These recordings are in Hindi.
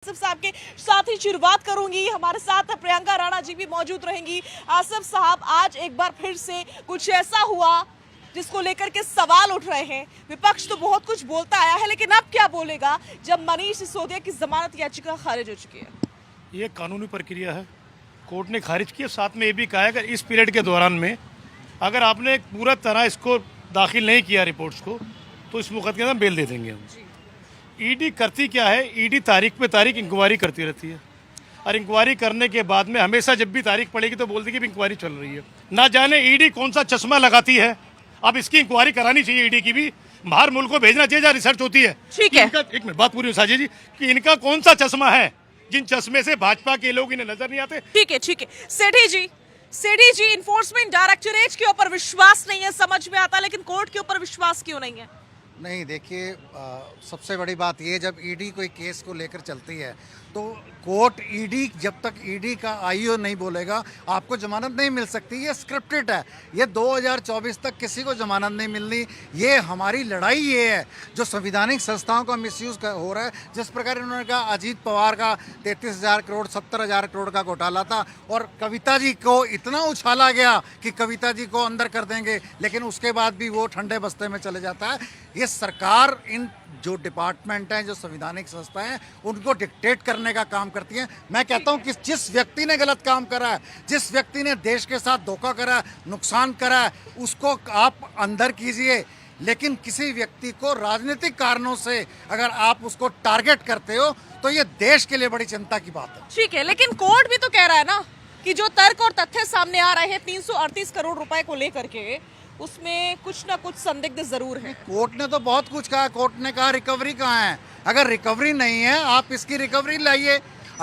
आसिफ साहब के साथ ही शुरुआत करूंगी। हमारे साथ प्रियंका राणा जी भी मौजूद रहेंगी। आसिफ साहब, आज एक बार फिर से कुछ ऐसा हुआ जिसको लेकर के सवाल उठ रहे हैं। विपक्ष तो बहुत कुछ बोलता आया है, लेकिन अब क्या बोलेगा जब मनीष सिसोदिया की जमानत याचिका खारिज हो चुकी है? ये कानूनी प्रक्रिया है, कोर्ट ने खारिज किया। साथ में ये भी कहा है कि इस पीरियड के दौरान में अगर आपने पूरा तरह इसको दाखिल नहीं किया रिपोर्ट्स को, तो इस मुकदमे के अंदर बेल दे देंगे हम। ईडी करती क्या है, ईडी तारीख पे तारीख इंक्वायरी करती रहती है, और इंक्वायरी करने के बाद में हमेशा जब भी तारीख पड़ेगी तो बोल देगी कि इंक्वायरी चल रही है। ना जाने ईडी कौन सा चश्मा लगाती है। अब इसकी इंक्वायरी करानी चाहिए ईडी की भी, बाहर मुल्क को भेजना चाहिए जहाँ रिसर्च होती है। ठीक है, एक मिनट बात पूरी साजिद जी, कि इनका कौन सा चश्मा है जिन चश्मे से भाजपा के लोग इन्हें नजर नहीं आते। ठीक है। सेठी जी, इन्फोर्समेंट डायरेक्टरेट के ऊपर विश्वास नहीं है, समझ में आता, लेकिन कोर्ट के ऊपर विश्वास क्यों नहीं है? नहीं, देखिए, सबसे बड़ी बात ये, जब ईडी कोई केस को लेकर चलती है तो कोर्ट ईडी, जब तक ईडी का आईओ नहीं बोलेगा आपको जमानत नहीं मिल सकती। ये स्क्रिप्टेड है, ये 2024 तक किसी को जमानत नहीं मिलनी। ये हमारी लड़ाई ये है जो संवैधानिक संस्थाओं का मिसयूज हो रहा है। जिस प्रकार इन्होंने कहा अजीत पवार का 33,000 करोड़ 70,000 करोड़ का घोटाला था और कविता जी को इतना उछाला गया कि कविता जी को अंदर कर देंगे, लेकिन उसके बाद भी वो ठंडे बस्ते में चले जाता है। ये सरकार इन जो डिपार्टमेंट हैं, जो संवैधानिक संस्थाएं हैं, उनको डिक्टेट करने का काम करती हैं। मैं कहता हूं कि जिस व्यक्ति ने गलत काम करा है, जिस व्यक्ति ने देश के साथ धोखा करा है, नुकसान करा है, उसको आप अंदर कीजिए, लेकिन किसी व्यक्ति को राजनीतिक कारणों से अगर आप उसको टारगेट करते हो तो ये देश के लिए बड़ी चिंता की बात है। ठीक है, लेकिन कोर्ट भी तो कह रहा है ना कि जो तर्क और तथ्य सामने आ रहे हैं 338 करोड़ रुपए को लेकर के, उसमें कुछ ना कुछ संदिग्ध जरूर है। कोर्ट ने तो बहुत कुछ कहा। कोर्ट ने कहा रिकवरी कहाँ है। अगर रिकवरी नहीं है, आप इसकी रिकवरी लाइए।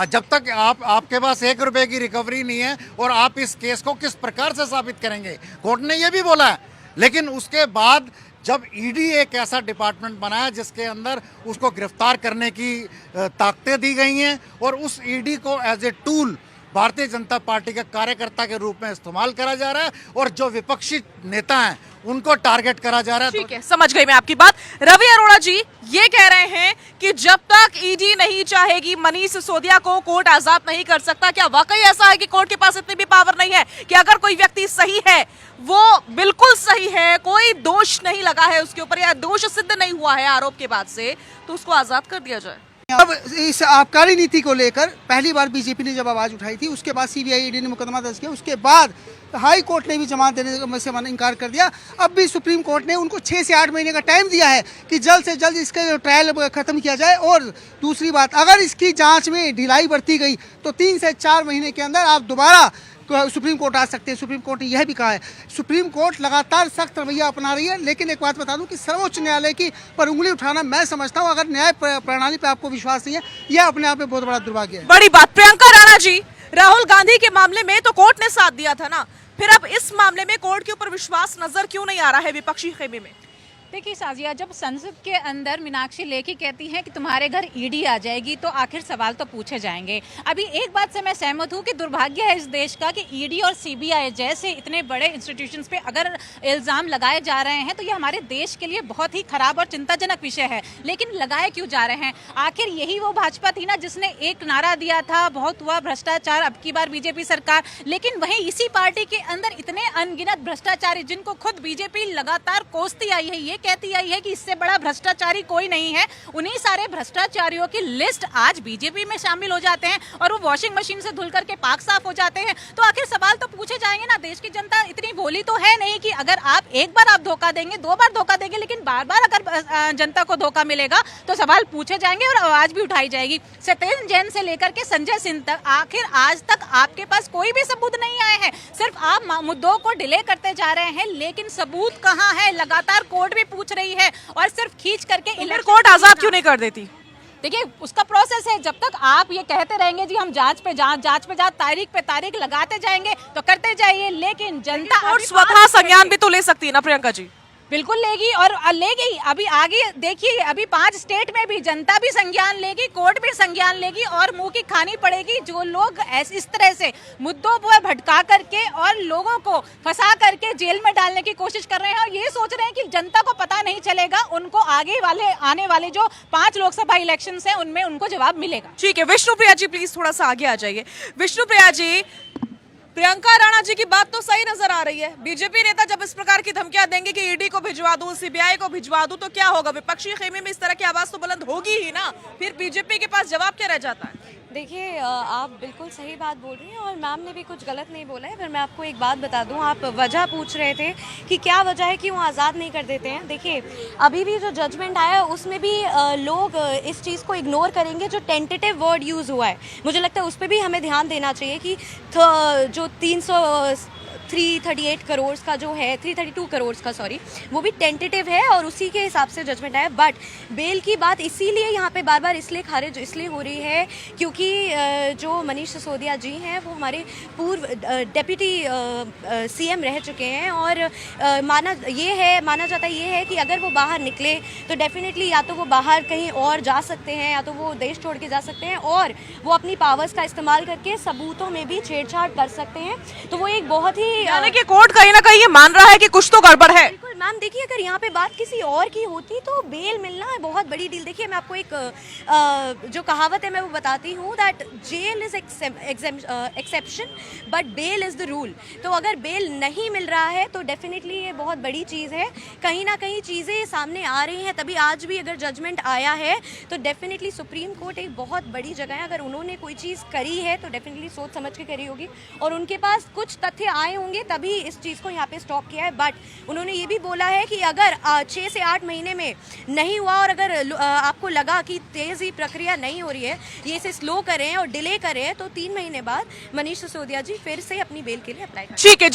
जब तक आपके पास 1 रुपए की रिकवरी नहीं है और आप इस केस को किस प्रकार से साबित करेंगे, कोर्ट ने ये भी बोला है। लेकिन उसके बाद जब ईडी एक ऐसा डिपार्टमेंट बनाया जिसके अंदर उसको गिरफ्तार करने की ताकतें दी गई हैं और उस ईडी को as a tool Bharatiya Janata party के कार्यकर्ता के रूप में इस्तेमाल करा जा रहा है और जो विपक्षी नेता हैं उनको टारगेट करा जा रहा है। ठीक है, समझ गई मैं आपकी बात। रवि अरोड़ा जी ये कह रहे हैं कि जब तक ईडी नहीं चाहेगी मनीष सिसोदिया को, कोर्ट आजाद नहीं कर सकता। क्या वाकई ऐसा है कि कोर्ट के पास इतनी भी पावर नहीं है कि अगर कोई व्यक्ति सही है, वो बिल्कुल सही है, कोई दोष नहीं लगा है उसके ऊपर या दोष सिद्ध नहीं हुआ है आरोप के बाद से, तो उसको आजाद कर दिया जाए? अब इस आबकारी नीति को लेकर पहली बार बीजेपी ने जब आवाज उठाई थी, उसके बाद सीबीआई ईडी ने मुकदमा दर्ज किया, उसके बाद हाई कोर्ट ने भी जमानत देने से इनकार कर दिया। अब भी सुप्रीम कोर्ट ने उनको 6 से 8 महीने का टाइम दिया है कि जल्द से जल्द इसका ट्रायल खत्म किया जाए। और दूसरी बात, अगर इसकी जांच में ढिलाई बरती गई तो 3 से 4 महीने के अंदर आप दोबारा सुप्रीम कोर्ट आ सकते हैं। सुप्रीम कोर्ट ने यह भी कहा है। सुप्रीम कोर्ट लगातार सख्त रवैया अपना रही है, लेकिन एक बात बता दूं कि सर्वोच्च न्यायालय की पर उंगली उठाना, मैं समझता हूं अगर न्याय प्रणाली पे आपको विश्वास नहीं है, यह अपने आप में बहुत बड़ा दुर्भाग्य है। बड़ी बात। प्रियंका राणा जी, राहुल गांधी के मामले में तो कोर्ट ने साथ दिया था ना, फिर अब इस मामले में कोर्ट के ऊपर विश्वास नजर क्यों नहीं आ रहा है विपक्षी खेमे में? देखिए साजिया, जब संसद के अंदर मीनाक्षी लेखी कहती हैं कि तुम्हारे घर ईडी आ जाएगी तो आखिर सवाल तो पूछे जाएंगे। अभी एक बात से मैं सहमत हूं कि दुर्भाग्य है इस देश का कि ईडी और सीबीआई जैसे इतने बड़े इंस्टीट्यूशंस पे अगर इल्ज़ाम लगाए जा रहे हैं तो ये हमारे देश के लिए बहुत ही खराब और चिंताजनक विषय है। लेकिन लगाए क्यों जा रहे हैं? आखिर यही वो भाजपा थी ना जिसने एक नारा दिया था, बहुत हुआ भ्रष्टाचार, अब की बार बीजेपी सरकार। लेकिन वहीं इसी पार्टी के अंदर इतने अनगिनत भ्रष्टाचारी, जिनको खुद बीजेपी लगातार कोसती आई है, कहती आई है कि इससे बड़ा भ्रष्टाचारी कोई नहीं है, उन्हीं सारे भ्रष्टाचारियों की लिस्ट आज बीजेपी में शामिल हो जाते हैं और वो वॉशिंग मशीन से धुल करके पाक साफ हो जाते हैं। तो आखिर सवाल तो पूछे जाएंगे ना। देश की जनता इतनी भोली तो है नहीं कि अगर आप एक बार आप धोखा देंगे, 2 बार धोखा देंगे, लेकिन बार बार अगर जनता को धोखा मिलेगा तो सवाल पूछे जाएंगे और आवाज भी उठाई जाएगी। सत्येंद्र जैन से लेकर के संजय सिंह तक आखिर आज तक आपके पास कोई भी सबूत नहीं आए हैं। सिर्फ आप मुद्दों को डिले करते जा रहे हैं, लेकिन सबूत कहाँ है? लगातार कोर्ट भी पूछ रही है और सिर्फ खींच करके इधर कोर्ट आजाद क्यों नहीं कर देती? देखिए, उसका प्रोसेस है। जब तक आप ये कहते रहेंगे जी हम जांच पे जांच, तारीख पे तारीख लगाते जाएंगे तो करते जाइए, लेकिन जनता और स्वतः संज्ञान भी तो ले सकती है ना प्रियंका जी? बिल्कुल लेगी और लेगी। अभी आगे देखिए, अभी 5 स्टेट में भी जनता भी संज्ञान लेगी, कोर्ट भी संज्ञान लेगी और मुंह की खानी पड़ेगी। जो लोग इस तरह से मुद्दों पर भटका करके और लोगों को फंसा करके जेल में डालने की कोशिश कर रहे हैं और ये सोच रहे हैं कि जनता को पता नहीं चलेगा, उनको आने वाले जो 5 लोकसभा इलेक्शन हैं उनमें उनको जवाब मिलेगा। ठीक है, विष्णुप्रिया जी प्लीज थोड़ा सा आगे आ जाइए। विष्णुप्रिया जी, प्रियंका राणा जी की बात तो सही नजर आ रही है। बीजेपी नेता जब इस प्रकार की धमकियां देंगे कि ईडी को भिजवा दूं, सीबीआई को भिजवा दूं, तो क्या होगा? विपक्षी खेमे में इस तरह की आवाज तो बुलंद होगी ही ना। फिर बीजेपी के पास जवाब क्या रह जाता है? देखिए, आप बिल्कुल सही बात बोल रही हैं और मैम ने भी कुछ गलत नहीं बोला है। पर मैं आपको एक बात बता दूं, आप वजह पूछ रहे थे कि क्या वजह है कि वो आज़ाद नहीं कर देते हैं। देखिए, अभी भी जो जजमेंट आया है उसमें भी लोग इस चीज़ को इग्नोर करेंगे जो टेंटेटिव वर्ड यूज़ हुआ है। मुझे लगता है उस पर भी हमें ध्यान देना चाहिए कि जो 338 करोड़ का जो है, 332 करोड़ का सॉरी, वो भी टेंटेटिव है और उसी के हिसाब से जजमेंट आया। बट बेल की बात इसीलिए यहाँ पे बार बार इसलिए खारिज इसलिए हो रही है क्योंकि जो मनीष सिसोदिया जी हैं वो हमारे पूर्व डेप्यूटी सीएम रह चुके हैं और माना जाता ये है कि अगर वो बाहर निकले तो डेफिनेटली या तो वो बाहर कहीं और जा सकते हैं या तो वो देश छोड़ के जा सकते हैं और वो अपनी पावर्स का इस्तेमाल करके सबूतों में भी छेड़छाड़ कर सकते हैं। तो वो एक बहुत ही यानी कि कोर्ट कहीं ना कहीं ये मान रहा है कि कुछ तो गड़बड़ है। बिल्कुल मैम, देखिए अगर यहाँ पे बात किसी और की होती तो बेल मिलना है बहुत बड़ी डील। देखिए मैं आपको एक जो कहावत है मैं वो बताती हूँ, that jail is exception but bail is the rule. तो अगर बेल नहीं मिल रहा है तो डेफिनेटली ये बहुत बड़ी चीज़ है। कहीं ना कहीं चीज़ें सामने आ रही हैं, तभी आज भी अगर जजमेंट आया है तो डेफिनेटली सुप्रीम कोर्ट एक बहुत बड़ी जगह है। अगर उन्होंने कोई चीज़ करी है तो डेफिनेटली सोच समझ के करी होगी और उनके पास कुछ तथ्य आए होंगे तभी इस चीज़ को यहाँ पे स्टॉप किया है। बट उन्होंने ये भी बोला है कि अगर 6 से 8 महीने में नहीं हुआ और अगर आपको लगा कि तेज़ी प्रक्रिया नहीं हो रही है, ये इसे स्लो करें और डिले करें, तो 3 महीने बाद मनीष सिसोदिया जी फिर से अपनी बेल के लिए अप्लाई करें। ठीक है।